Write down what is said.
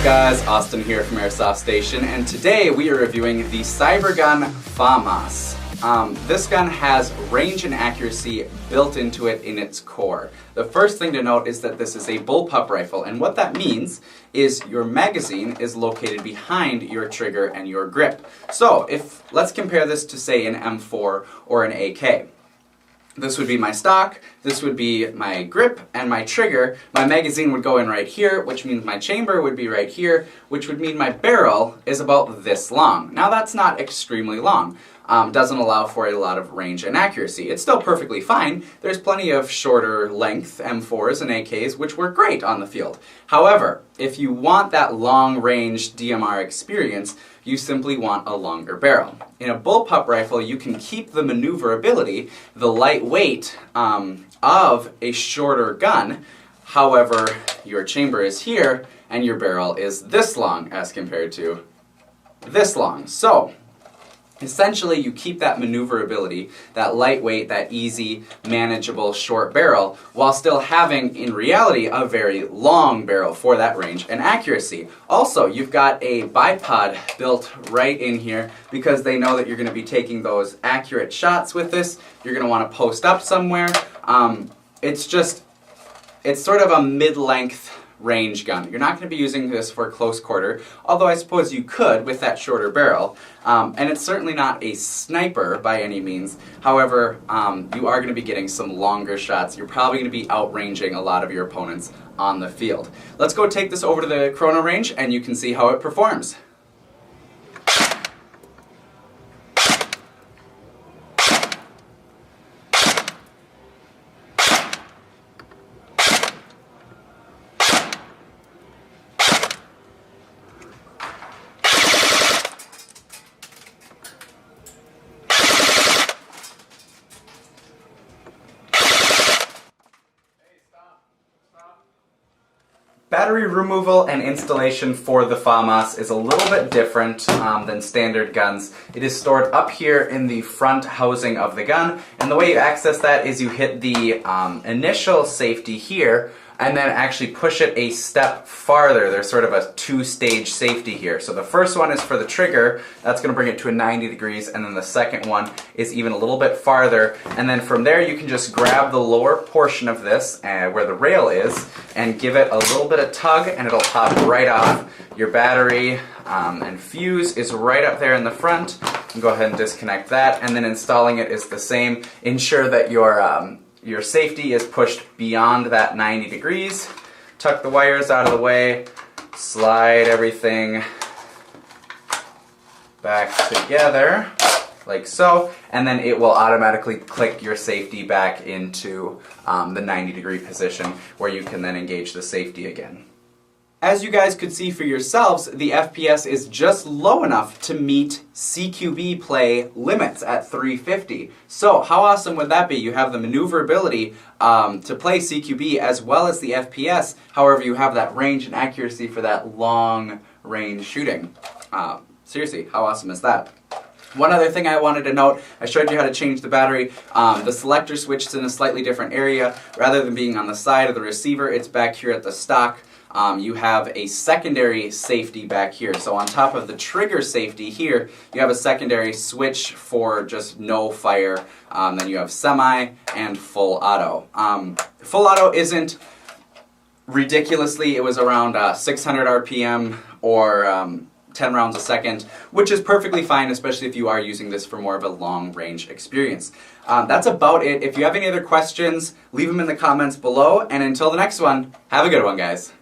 guys? Austin here from Airsoft Station, and today we are reviewing the Cybergun FAMAS. This gun has range and accuracy built into it in its core. The first thing to note is that this is a bullpup rifle, and what that means is your magazine is located behind your trigger and your grip. So let's compare this to, say, an M4 or an AK. This would be my stock, this would be my grip and my trigger. My magazine would go in right here, which means my chamber would be right here, which would mean my barrel is about this long. Now that's not extremely long. Doesn't allow for a lot of range and accuracy. It's still perfectly fine. There's plenty of shorter length M4s and AKs which work great on the field. However, if you want that long range DMR experience, you simply want a longer barrel. In a bullpup rifle, you can keep the maneuverability, the lightweight of a shorter gun. However, your chamber is here and your barrel is this long as compared to this long. So essentially, you keep that maneuverability, that lightweight, that easy, manageable short barrel, while still having, in reality, a very long barrel for that range and accuracy. Also, you've got a bipod built right in here because they know that you're going to be taking those accurate shots with this. You're going to want to post up somewhere. It's sort of a mid-length range gun. You're not going to be using this for close quarter, although I suppose you could with that shorter barrel. And it's certainly not a sniper by any means. However, you are going to be getting some longer shots. You're probably going to be outranging a lot of your opponents on the field. Let's go take this over to the chrono range and you can see how it performs. Battery removal and installation for the FAMAS is a little bit different than standard guns. It is stored up here in the front housing of the gun, and the way you access that is you hit the initial safety here and then actually push it a step farther. There's sort of a two-stage safety here. So the first one is for the trigger. That's going to bring it to a 90 degrees, and then the second one is even a little bit farther. And then from there you can just grab the lower portion of this, where the rail is, and give it a little bit of tug and it'll pop right off. Your battery and fuse is right up there in the front. You can go ahead and disconnect that, and then installing it is the same. Ensure that your safety is pushed beyond that 90 degrees. Tuck the wires out of the way, slide everything back together like so, and then it will automatically click your safety back into the 90-degree position where you can then engage the safety again. As you guys could see for yourselves, the FPS is just low enough to meet CQB play limits at 350. So how awesome would that be? You have the maneuverability to play CQB as well as the FPS. However, you have that range and accuracy for that long range shooting. Seriously, how awesome is that? One other thing I wanted to note, I showed you how to change the battery. The selector switch is in a slightly different area. Rather than being on the side of the receiver, it's back here at the stock. You have a secondary safety back here. So on top of the trigger safety here, you have a secondary switch for just no fire. Then you have semi and full auto. Full auto isn't ridiculously, it was around 600 RPM or 10 rounds a second, which is perfectly fine, especially if you are using this for more of a long range experience. That's about it. If you have any other questions, leave them in the comments below, and until the next one, have a good one, guys.